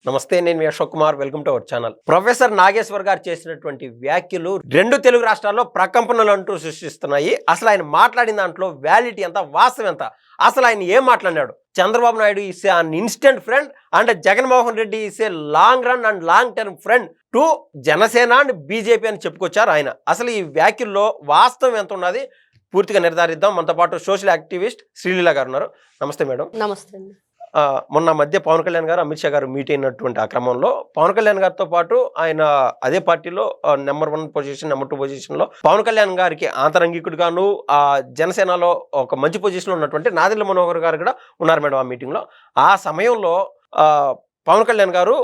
నమస్తే, నేను మీ Ashok Kumar. Welcome to our channel. Professor Nageshwar garu చేసినటువంటి వ్యాఖ్యలు రెండు తెలుగు రాష్ట్రాల్లో ప్రకంపనలు అంటూ సృష్టిస్తున్నాయి. అసలు ఆయన మాట్లాడిన దాంట్లో వ్యాలిటీ ఎంత, వాస్తవం ఎంత, అసలు ఆయన ఏం మాట్లాడినాడు? Chandrababu Naidu is an instant friend and Jaganmohan Reddy is a long run and long term friend to Janasena and BJP అని చెప్పుకొచ్చారు ఆయన. అసలు ఈ వ్యాఖ్యల్లో వాస్తవం ఎంత ఉన్నది పూర్తిగా నిర్ధారిద్దాం. మనతో పాటు సోషల్ యాక్టివిస్ట్ శ్రీలీల గారు ఉన్నారు. నమస్తే మేడం. నమస్తే అండి. మొన్న మధ్య పవన్ కళ్యాణ్ గారు, అమిత్ షా గారు మీట్ అయినటువంటి ఆ క్రమంలో పవన్ కళ్యాణ్ గారితో పాటు ఆయన అదే పార్టీలో నెంబర్ 1 పొజిషన్, నెంబర్ 2 పొజిషన్లో పవన్ కళ్యాణ్ గారికి ఆంతరంగికుడుగాను జనసేనలో ఒక మంచి పొజిషన్లో ఉన్నటువంటి నాదెండ్ల మనోహర్ గారు కూడా ఉన్నారు మేడం ఆ మీటింగ్లో. ఆ సమయంలో పవన్ కళ్యాణ్ గారు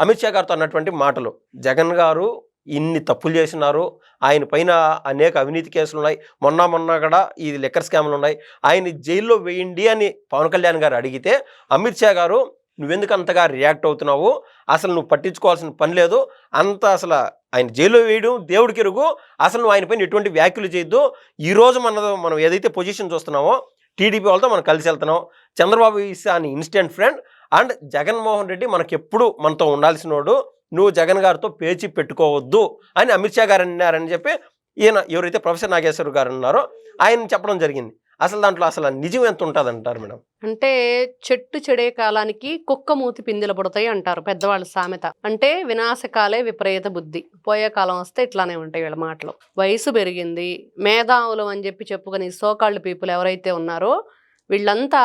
అమిత్ షా గారితో అన్నటువంటి మాటలు, జగన్ గారు ఇన్ని తప్పులు చేసినారు, ఆయన పైన అనేక అవినీతి కేసులు ఉన్నాయి, మొన్న కూడా ఈ లిక్కర్ స్కామ్లు ఉన్నాయి, ఆయన జైల్లో వేయండి అని పవన్ కళ్యాణ్ గారు అడిగితే అమిత్ షా గారు నువ్వెందుకు అంతగా రియాక్ట్ అవుతున్నావు, అసలు నువ్వు పట్టించుకోవాల్సిన పని లేదు, అంత అసలు ఆయన జైల్లో వేయడం దేవుడికి ఎరుగు, అసలు నువ్వు ఆయన పైన ఎటువంటి వ్యాఖ్యలు చేయొద్దు, ఈరోజు మనం ఏదైతే పొజిషన్ చూస్తున్నామో టీడీపీ వాళ్ళతో మనం కలిసి వెళ్తున్నాం, Chandrababu is an instant friend and Jaganmohan Reddy మనకెప్పుడు మనతో ఉండాల్సినోడు, నువ్వు జగన్ గారితో పేచి పెట్టుకోవద్దు అని అమిత్ షా గారు అన్నారని చెప్పి ఈయన ఎవరైతే ప్రొఫెసర్ నాగేశ్వర్ గారు ఉన్నారో ఆయన చెప్పడం జరిగింది. అసలు దాంట్లో అసలు నిజం ఎంత ఉంటుంది అంటారు మేడం? అంటే చెట్టు చెడే కాలానికి కుక్క మూతి పిందెలు పడతాయి అంటారు పెద్దవాళ్ళ సామెత. అంటే వినాశకాలే విపరీత బుద్ధి, పోయే కాలం వస్తే ఇట్లానే ఉంటాయి వీళ్ళ మాటలు. వయసు పెరిగింది, మేధావులు అని చెప్పుకొని సోకాళ్ళు పీపుల్ ఎవరైతే ఉన్నారో వీళ్ళంతా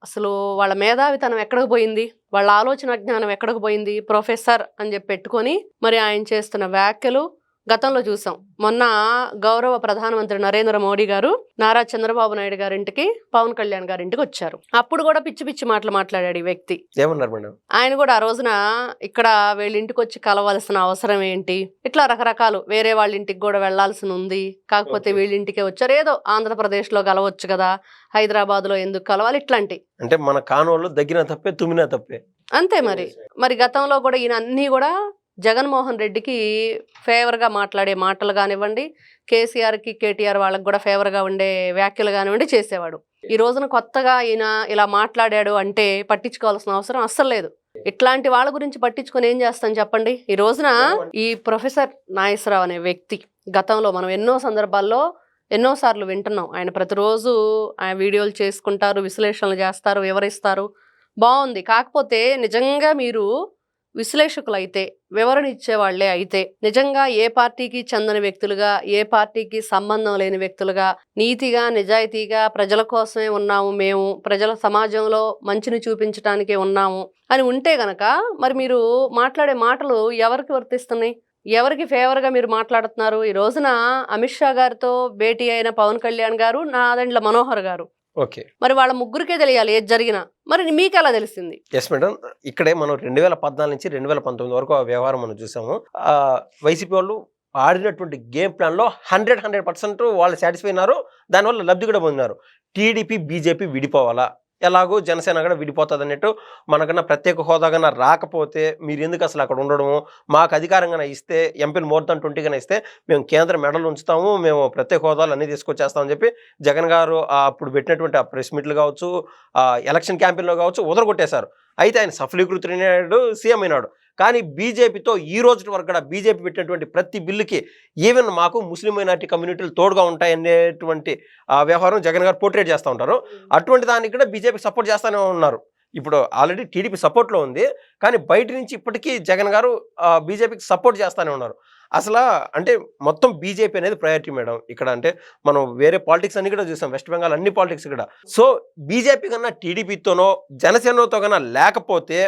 అసలు వాళ్ళ మేధావితనం ఎక్కడికి పోయింది, వాళ్ళ ఆలోచన జ్ఞానం ఎక్కడికి పోయింది? ప్రొఫెసర్ అని పెట్టుకొని మరి ఆయన చేస్తున్న వ్యాఖ్యలు గతంలో చూసాం. మొన్న గౌరవ ప్రధానమంత్రి నరేంద్ర మోడీ గారు నారా చంద్రబాబు నాయుడు గారింటికి పవన్ కళ్యాణ్ గారింటికి వచ్చారు. అప్పుడు కూడా పిచ్చి పిచ్చి మాటలు మాట్లాడాడు ఈ వ్యక్తి. ఏమన్నారు మేడం? ఆయన కూడా ఆ రోజున ఇక్కడ వీళ్ళ ఇంటికి వచ్చి కలవాల్సిన అవసరం ఏంటి, ఇట్లా రకరకాలు వేరే వాళ్ళ ఇంటికి కూడా వెళ్లాల్సి ఉంది, కాకపోతే వీళ్ళింటికే వచ్చారు, ఏదో ఆంధ్రప్రదేశ్ లో కలవచ్చు కదా, హైదరాబాద్ లో ఎందుకు కలవాలి, ఇట్లాంటి. అంటే మన కానోళ్ళు దగ్గర తప్పే తుమ్మినా తప్పే అంతే. మరి గతంలో కూడా ఈయన అన్ని కూడా జగన్మోహన్ రెడ్డికి ఫేవర్గా మాట్లాడే మాటలు కానివ్వండి, కేసీఆర్కి కేటీఆర్ వాళ్ళకి కూడా ఫేవర్గా ఉండే వ్యాఖ్యలు కానివ్వండి చేసేవాడు. ఈ రోజున కొత్తగా ఈయన ఇలా మాట్లాడాడు అంటే పట్టించుకోవాల్సిన అవసరం అస్సలు లేదు. ఇట్లాంటి వాళ్ళ గురించి పట్టించుకొని ఏం చేస్తాం చెప్పండి? ఈ రోజున ఈ ప్రొఫెసర్ నాగేశ్వరరావు అనే వ్యక్తి గతంలో మనం ఎన్నో సందర్భాల్లో ఎన్నోసార్లు వింటున్నాం. ఆయన ప్రతిరోజు ఆయన వీడియోలు చేసుకుంటారు, విశ్లేషణలు చేస్తారు, వివరిస్తారు, బాగుంది. కాకపోతే నిజంగా మీరు విశ్లేషకులు అయితే, వివరణ ఇచ్చేవాళ్లే అయితే, నిజంగా ఏ పార్టీకి చెందని వ్యక్తులుగా, ఏ పార్టీకి సంబంధం లేని వ్యక్తులుగా, నీతిగా నిజాయితీగా ప్రజల కోసమే ఉన్నాము, మేము ప్రజల సమాజంలో మంచిని చూపించడానికే ఉన్నాము అని ఉంటే గనక మరి మీరు మాట్లాడే మాటలు ఎవరికి వర్తిస్తున్నాయి, ఎవరికి ఫేవర్గా మీరు మాట్లాడుతున్నారు? ఈ రోజున అమిత్ షా గారితో భేటీ అయిన పవన్ కళ్యాణ్ గారు, నాదెండ్ల మనోహర్ గారు, ఓకే, మరి వాళ్ళ ముగ్గురికే తెలియాలి ఏది జరిగినా. మరి మీకు ఎలా తెలిసింది? ఎస్ మేడం, ఇక్కడే మనం 2014 నుంచి 2019 వరకు ఆ వ్యవహారం మనం చూసాము. వైసీపీ వాళ్ళు ఆడినటువంటి గేమ్ ప్లాన్లో 100% వాళ్ళు సాటిస్ఫై అయినారు, దానివల్ల లబ్ధి కూడా పొందినారు. టీడీపీ బీజేపీ విడిపోవాలా, ఎలాగో జనసేన కూడా విడిపోతుంది అన్నట్టు, మనకన్నా ప్రత్యేక హోదా కన్నా రాకపోతే మీరు ఎందుకు అసలు అక్కడ ఉండడము, మాకు అధికారంగా ఇస్తే ఎంపీలు మోర్ దాన్ 20 కన్నా ఇస్తే మేము కేంద్ర మెడలు ఉంచుతాము, మేము ప్రత్యేక హోదాలు అన్నీ తీసుకొచ్చేస్తామని చెప్పి జగన్ గారు అప్పుడు పెట్టినటువంటి ఆ ప్రెస్ మీట్లు కావచ్చు, ఎలక్షన్ క్యాంపెయిన్లో కావచ్చు వదలగొట్టేశారు. అయితే ఆయన సఫలీకృతుడైనాడు, సీఎం అయినాడు. కానీ బీజేపీతో ఈ రోజు వరకు కూడా బీజేపీ పెట్టినటువంటి ప్రతి బిల్లుకి ఈవెన్ మాకు ముస్లిం మైనార్టీ కమ్యూనిటీలు తోడుగా ఉంటాయనేటువంటి వ్యవహారం జగన్ గారు పోర్ట్రేట్ చేస్తూ ఉంటారు. అటువంటి దానికి కూడా బీజేపీ సపోర్ట్ చేస్తూనే ఉన్నారు. ఇప్పుడు ఆల్రెడీ టీడీపీ సపోర్ట్లో ఉంది, కానీ బయట నుంచి ఇప్పటికీ జగన్ గారు బీజేపీకి సపోర్ట్ చేస్తూనే ఉన్నారు. అసలు అంటే మొత్తం బీజేపీ అనేది ప్రయారిటీ మేడం ఇక్కడ. అంటే మనం వేరే పాలిటిక్స్ అన్ని కూడా చూసాం, వెస్ట్ బెంగాల్ అన్ని పాలిటిక్స్ కూడా. సో బీజేపీ కన్నా టీడీపీతోనో జనసేనతో కన్నా లేకపోతే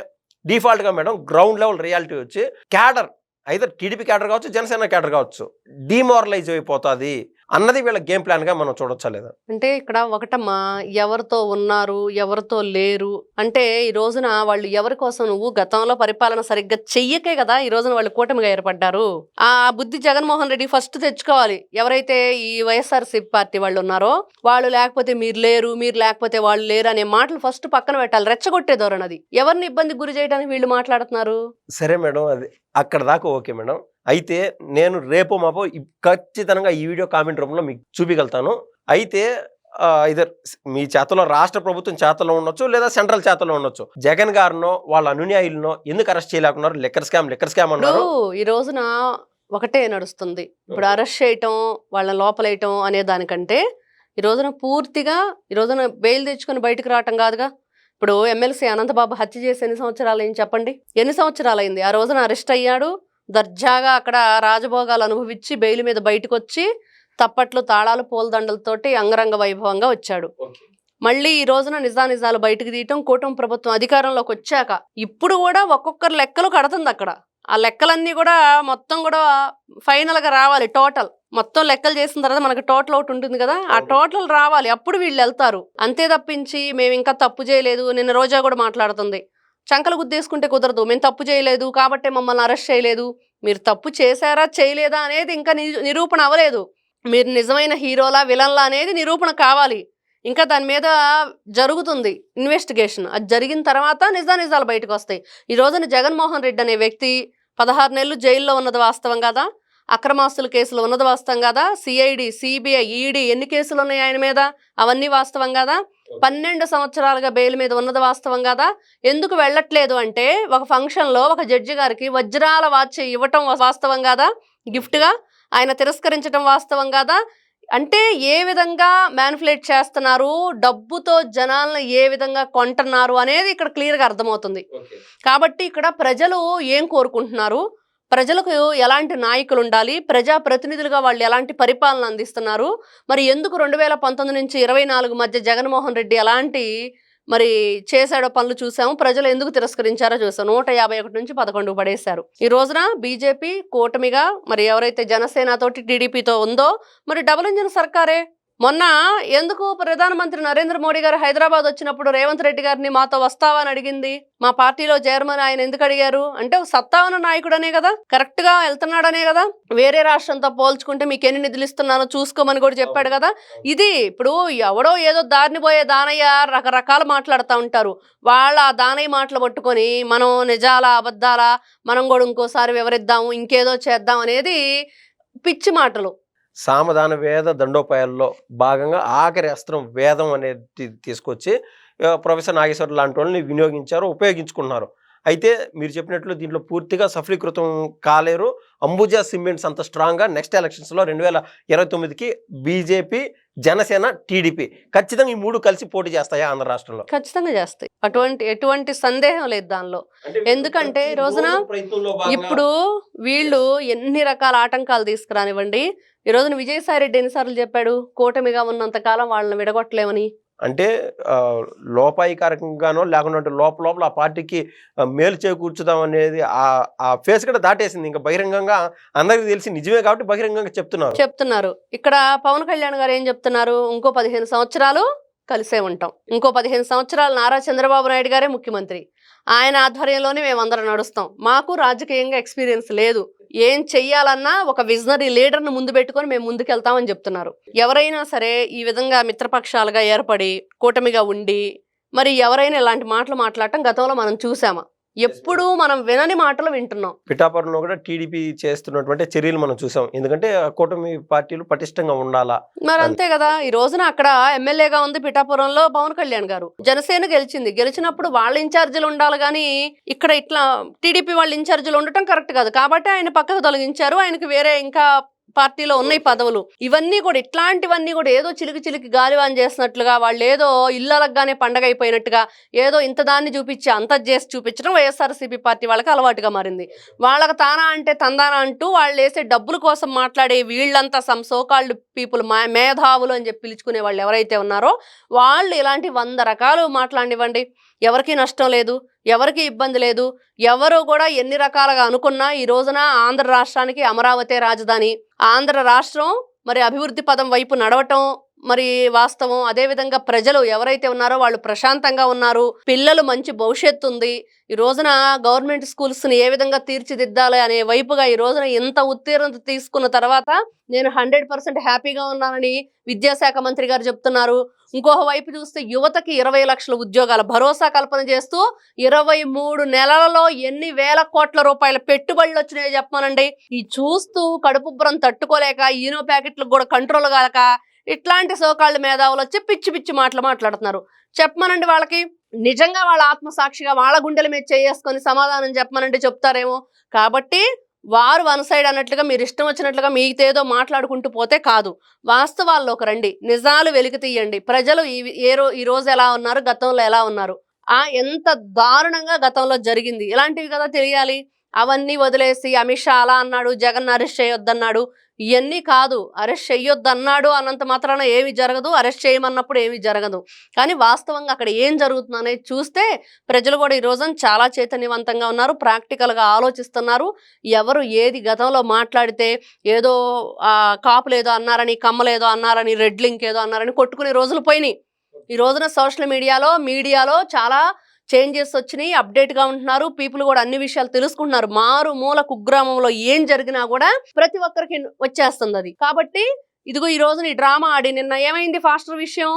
డిఫాల్ట్గా మేడం గ్రౌండ్ లెవెల్ రియాలిటీ వచ్చి క్యాడర్ అయితే టీడీపీ క్యాడర్ కావచ్చు, జనసేన క్యాడర్ కావచ్చు, డిమారలైజ్ అయిపోతుంది అన్నది వీళ్ళ గేమ్ ప్లాన్ గా మనం చూడొచ్చా లేదా? అంటే ఇక్కడ ఒకటమ్మా, ఎవరితో ఉన్నారు ఎవరితో లేరు అంటే ఈ రోజున వాళ్ళు ఎవరి కోసం, నువ్వు గతంలో పరిపాలన సరిగ్గా చెయ్యకే కదా ఈ రోజున వాళ్ళు కూటమిగా ఏర్పడ్డారు. ఆ బుద్ధి జగన్మోహన్ రెడ్డి ఫస్ట్ తెచ్చుకోవాలి. ఎవరైతే ఈ వైఎస్ఆర్సీపీ పార్టీ వాళ్ళు ఉన్నారో వాళ్ళు లేకపోతే మీరు లేరు, మీరు లేకపోతే వాళ్ళు లేరు అనే మాటలు ఫస్ట్ పక్కన పెట్టాలి. రెచ్చగొట్టే ధోరణి అది. ఎవరిని ఇబ్బంది గురి చేయడానికి వీళ్ళు మాట్లాడుతున్నారు? సరే మేడం, అది అక్కడ దాకా ఓకే మేడం. అయితే నేను రేపు మాపో ఖచ్చితంగా ఈ వీడియో కామెంట్ రూపంలో మీకు చూపించగలుగుతాను. అయితే ఇదర్ మీ చేతలో రాష్ట్ర ప్రభుత్వం చేతలో ఉండొచ్చు లేదా సెంట్రల్ చేతలో ఉండొచ్చు. జగన్ గారినో వాళ్ళ అనుయాయులనో ఎందుకు అరెస్ట్ చేయలేకున్నారు? లిక్కర్ స్కామ్ ఇప్పుడు అన్నారు. ఈ రోజున ఒకటే నడుస్తుంది. ఇప్పుడు అరెస్ట్ చేయటం, వాళ్ళని లోపలేయటం అనే దానికంటే ఈ రోజున పూర్తిగా ఈ రోజున బెయిల్ తెచ్చుకొని బయటకు రావటం కాదుగా. ఇప్పుడు ఎమ్మెల్సీ అనంతబాబు హత్య చేసి ఎన్ని సంవత్సరాలు అయింది చెప్పండి? ఎన్ని సంవత్సరాలు అయింది? ఆ రోజున అరెస్ట్ అయ్యాడు, దర్జాగా అక్కడ రాజభోగాలు అనుభవించి బెయిల్ మీద బయటకు వచ్చి తప్పట్లు, తాళాలు, పూలదండలతోటి అంగరంగ వైభవంగా వచ్చాడు. మళ్ళీ ఈ రోజున నిజానిజాలు బయటకు తీయటం, కూటమి ప్రభుత్వం అధికారంలోకి వచ్చాక ఇప్పుడు కూడా ఒక్కొక్కరు లెక్కలు కడుతుంది అక్కడ. ఆ లెక్కలన్నీ కూడా మొత్తం కూడా ఫైనల్గా రావాలి. టోటల్ మొత్తం లెక్కలు చేసిన తర్వాత మనకు టోటల్ ఒకటి ఉంటుంది కదా, ఆ టోటల్ రావాలి. అప్పుడు వీళ్ళు వెళ్తారు. అంతే తప్పించి మేము ఇంకా తప్పు చేయలేదు, నిన్న రోజా కూడా మాట్లాడుతుంది, చంకలు గుద్దేసుకుంటే కుదరదు. మేము తప్పు చేయలేదు కాబట్టే మమ్మల్ని అరెస్ట్ చేయలేదు. మీరు తప్పు చేశారా చేయలేదా అనేది ఇంకా నిరూపణ అవ్వలేదు. మీరు నిజమైన హీరోలా విలన్లా అనేది నిరూపణ కావాలి. ఇంకా దాని మీద జరుగుతుంది ఇన్వెస్టిగేషన్. అది జరిగిన తర్వాత నిజానిజాలు బయటకు వస్తాయి. ఈ రోజున జగన్మోహన్ రెడ్డి అనే వ్యక్తి 16 నెలలు జైల్లో ఉన్నది వాస్తవం కదా, అక్రమాస్తుల కేసులు ఉన్నది వాస్తవం కదా, సిఐడి, సిబిఐ, ఈడీ ఎన్ని కేసులు ఉన్నాయి ఆయన మీద అవన్నీ వాస్తవం కదా, 12 సంవత్సరాలుగా బెయిల్ మీద ఉన్నది వాస్తవం కదా. ఎందుకు వెళ్ళట్లేదు అంటే ఒక ఫంక్షన్లో ఒక జడ్జి గారికి వజ్రాల వాచ్ ఇవ్వటం వాస్తవం కదా, గిఫ్ట్గా ఆయన తిరస్కరించడం వాస్తవం కదా. అంటే ఏ విధంగా మ్యానిపులేట్ చేస్తున్నారు, డబ్బుతో జనాలను ఏ విధంగా కొంటున్నారు అనేది ఇక్కడ క్లియర్గా అర్థమవుతుంది. కాబట్టి ఇక్కడ ప్రజలు ఏం కోరుకుంటున్నారు, ప్రజలకు ఎలాంటి నాయకులు ఉండాలి, ప్రజాప్రతినిధులుగా వాళ్ళు ఎలాంటి పరిపాలన అందిస్తున్నారు, మరి ఎందుకు 2019 నుంచి 24 మధ్య జగన్మోహన్ రెడ్డి ఎలాంటి మరి చేశాడో పనులు చూసాము, ప్రజలు ఎందుకు తిరస్కరించారో చూసాం. 151 నుంచి 11 పడేశారు. ఈ రోజున బీజేపీ కూటమిగా మరి ఎవరైతే జనసేనతోటి టీడీపీతో ఉందో మరి డబుల్ ఇంజిన్ సర్కారే. మొన్న ఎందుకు ప్రధానమంత్రి నరేంద్ర మోడీ గారు హైదరాబాద్ వచ్చినప్పుడు రేవంత్ రెడ్డి గారిని మాతో వస్తావా అని అడిగింది, మా పార్టీలో చేరమని ఆయన ఎందుకు అడిగారు అంటే సత్తావన నాయకుడనే కదా, కరెక్ట్ గా వెళ్తున్నాడనే కదా, వేరే రాష్ట్రంతో పోల్చుకుంటే మీకు ఎన్ని నిధులు ఇస్తున్నానో చూసుకోమని కూడా చెప్పాడు కదా. ఇది ఇప్పుడు ఎవడో ఏదో దారిని పోయే దానయ్య రకరకాలు మాట్లాడుతూ ఉంటారు. వాళ్ళ దానయ్య మాటలు పట్టుకొని మనం నిజాలా అబద్ధాలా మనం కూడా ఇంకోసారి వివరిద్దాము, ఇంకేదో చేద్దాం అనేది పిచ్చి మాటలు. సామధాన వేద దండోపాయాల్లో భాగంగా ఆఖరి అస్త్రం వేదం అనేది తీసుకొచ్చి ప్రొఫెసర్ నాగేశ్వర లాంటి వాళ్ళని వినియోగించారు, ఉపయోగించుకున్నారు. అయితే మీరు చెప్పినట్లు దీంట్లో పూర్తిగా సఫలీకృతం కాలేరు. అంబుజా సిమెంట్స్ అంత స్ట్రాంగ్గా నెక్స్ట్ ఎలక్షన్స్లో 2029కి బీజేపీ, జనసేన, టీడీపీ ఖచ్చితంగా ఈ 3 కలిసి పోటీ చేస్తాయా ఆంధ్ర రాష్ట్రంలో? ఖచ్చితంగా చేస్తాయి, ఎటువంటి సందేహం లేదు దానిలో. ఎందుకంటే ఈ రోజున ఇప్పుడు వీళ్ళు ఎన్ని రకాల ఆటంకాలు తీసుకురానివ్వండి. ఈ రోజున విజయసాయి రెడ్డి ఎన్నిసార్లు చెప్పాడు కూటమిగా ఉన్నంత కాలం వాళ్ళని విడగొట్టలేమని. అంటే లోపాయికారకంగానో లేకుండా లోపల ఆ పార్టీకి మేలు చేకూర్చుదాం అనేది ఆ ఫేస్ కూడా దాటేసింది. ఇంకా బహిరంగంగా అందరికీ తెలిసి నిజమే కాబట్టి బహిరంగంగా చెప్తున్నారు. ఇక్కడ పవన్ కళ్యాణ్ గారు ఏం చెప్తున్నారు, ఇంకో 15 సంవత్సరాలు కలిసే ఉంటాం, ఇంకో 15 సంవత్సరాలు నారా చంద్రబాబు నాయుడు గారే ముఖ్యమంత్రి, ఆయన ఆధ్వర్యంలోనే మేమందరం నడుస్తాం, మాకు రాజకీయంగా ఎక్స్పీరియన్స్ లేదు, ఏం చెయ్యాలన్నా ఒక విజనరీ లీడర్ను ముందు పెట్టుకొని మేము ముందుకెళ్తామని చెప్తున్నారు. ఎవరైనా సరే ఈ విధంగా మిత్రపక్షాలుగా ఏర్పడి కూటమిగా ఉండి మరి ఎవరైనా ఇలాంటి మాటలు మాట్లాడటం గతంలో మనం చూసామా? ఎప్పుడు మనం వినని మాటలు వింటున్నాం. పిఠాపురంలో కూడా టీడీపీ చేస్తున్నటువంటి చర్యలు మనం చూసాం. ఎందుకంటే కూటమి పార్టీలు పటిష్టంగా ఉండాలా మరి అంతే కదా. ఈ రోజున అక్కడ ఎమ్మెల్యేగా ఉంది పిఠాపురంలో పవన్ కళ్యాణ్ గారు, జనసేన గెలిచినప్పుడు వాళ్ళ ఇన్ఛార్జీలు ఉండాలి కానీ ఇక్కడ ఇట్లా టీడీపీ వాళ్ళ ఇన్ఛార్జీలు ఉండటం కరెక్ట్ కాదు కాబట్టి ఆయన పక్కకు తొలగించారు. ఆయనకు వేరే ఇంకా పార్టీలో ఉన్నాయి పదవులు. ఇవన్నీ కూడా ఇట్లాంటివన్నీ కూడా ఏదో చిలికి గాలివాన్ చేసినట్లుగా, వాళ్ళు ఏదో ఇళ్ళలగానే పండగ అయిపోయినట్టుగా ఏదో ఇంత దాన్ని చూపించి అంత చేసి చూపించడం వైఎస్ఆర్సీపీ పార్టీ వాళ్ళకి అలవాటుగా మారింది. వాళ్ళకి తానా అంటే తందానా అంటూ వాళ్ళు వేసే డబ్బుల కోసం మాట్లాడే వీళ్ళంతా సమ్ సోకాల్డ్ పీపుల్, మేధావులు అని చెప్పి పిలుచుకునే వాళ్ళు ఎవరైతే ఉన్నారో వాళ్ళు ఇలాంటి 100 రకాలు మాట్లాడివ్వండి, ఎవరికి నష్టం లేదు, ఎవరికి ఇబ్బంది లేదు. ఎవరు కూడా ఎన్ని రకాలుగా అనుకున్నా ఈ రోజున ఆంధ్ర రాష్ట్రానికి అమరావతి రాజధాని, ఆంధ్ర రాష్ట్రం మరి అభివృద్ధి పదం వైపు నడవటం మరి వాస్తవం. అదేవిధంగా ప్రజలు ఎవరైతే ఉన్నారో వాళ్ళు ప్రశాంతంగా ఉన్నారు, పిల్లలు మంచి భవిష్యత్తు ఉంది. ఈ రోజున గవర్నమెంట్ స్కూల్స్ని ఏ విధంగా తీర్చిదిద్దాలి అనే వైపుగా ఈ రోజున ఇంత ఉత్తీర్ణత తీసుకున్న తర్వాత నేను 100% హ్యాపీగా ఉన్నానని విద్యాశాఖ మంత్రి గారు చెప్తున్నారు. ఇంకొక వైపు చూస్తే యువతకి 20 లక్షల ఉద్యోగాల భరోసా కల్పన చేస్తూ 23 నెలలలో ఎన్ని వేల కోట్ల రూపాయల పెట్టుబడులు వచ్చినాయో చెప్పమనండి. ఈ చూస్తూ కడుపుబ్బరం తట్టుకోలేక ఈనో ప్యాకెట్లకు కూడా కంట్రోల్ కాక ఇట్లాంటి సోకాళ్ళు మేధావులు వచ్చి పిచ్చి పిచ్చి మాటలు మాట్లాడుతున్నారు. చెప్పమనండి వాళ్ళకి, నిజంగా వాళ్ళ ఆత్మసాక్షిగా వాళ్ళ గుండెల మీద చేసుకొని సమాధానం చెప్పమనండి, చెప్తారేమో. కాబట్టి వారు వన్ సైడ్ అన్నట్లుగా మీరు ఇష్టం వచ్చినట్లుగా మీకేదో మాట్లాడుకుంటూ పోతే కాదు, వాస్తవాల్లోకి రండి, నిజాలు వెలికి తీయండి. ప్రజలు ఈ రోజు ఎలా ఉన్నారు, గతంలో ఎలా ఉన్నారు, ఎంత దారుణంగా గతంలో జరిగింది, ఇలాంటివి కదా తెలియాలి. అవన్నీ వదిలేసి అమిత్ షా అలా అన్నాడు, జగన్ అరెస్ట్ చేయొద్దన్నాడు, ఇవన్నీ కాదు. అరెస్ట్ చేయొద్దన్నాడు అన్నంత మాత్రాన ఏమి జరగదు, అరెస్ట్ చేయమన్నప్పుడు ఏమి జరగదు. కానీ వాస్తవంగా అక్కడ ఏం జరుగుతుంది అనేది చూస్తే ప్రజలు కూడా ఈ రోజున చాలా చైతన్యవంతంగా ఉన్నారు, ప్రాక్టికల్గా ఆలోచిస్తున్నారు. ఎవరు ఏది గతంలో మాట్లాడితే ఏదో కాపులేదో అన్నారని, కమ్మలేదో అన్నారని, రెడ్ లింక్ ఏదో అన్నారని కొట్టుకునే రోజులు పోయినాయి. ఈ రోజున సోషల్ మీడియాలో చాలా చేంజెస్ వచ్చినాయి, అప్డేట్గా ఉంటున్నారు. పీపుల్ కూడా అన్ని విషయాలు తెలుసుకుంటున్నారు. మారు మూల కుగ్రామంలో ఏం జరిగినా కూడా ప్రతి ఒక్కరికి వచ్చేస్తుంది అది. కాబట్టి ఇదిగో ఈ రోజున ఈ డ్రామా ఆడి నిన్న ఏమైంది ఫాస్టర్ విషయం,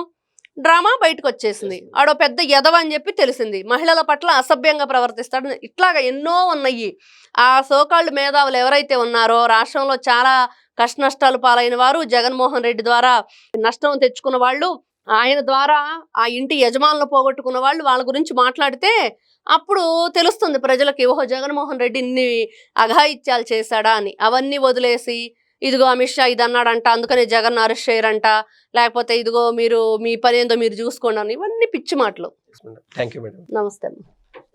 డ్రామా బయటకు వచ్చేసింది. ఆడో పెద్ద ఎదవ అని చెప్పి తెలిసింది, మహిళల పట్ల అసభ్యంగా ప్రవర్తిస్తాడు. ఇట్లాగా ఎన్నో ఉన్నాయి. ఆ సోకాళ్ళు మేధావులు ఎవరైతే ఉన్నారో రాష్ట్రంలో చాలా కష్ట నష్టాలు పాలైన వారు, జగన్మోహన్ రెడ్డి ద్వారా నష్టం తెచ్చుకున్న వాళ్ళు, ఆయన ద్వారా ఆ ఇంటి యజమానులు పోగొట్టుకున్న వాళ్ళు, వాళ్ళ గురించి మాట్లాడితే అప్పుడు తెలుస్తుంది ప్రజలకి, ఓహో జగన్మోహన్ రెడ్డి ఇన్ని అఘాయిత్యాలు చేశాడా అని. అవన్నీ వదిలేసి ఇదిగో అమిత్ షా ఇది అన్నాడంట, అందుకనే జగన్ అరెస్ట్ చేయరంట, లేకపోతే ఇదిగో మీరు మీ పని ఏందో మీరు చూసుకోండి అని, ఇవన్నీ పిచ్చి మాటలు. Thank you madam. నమస్తే.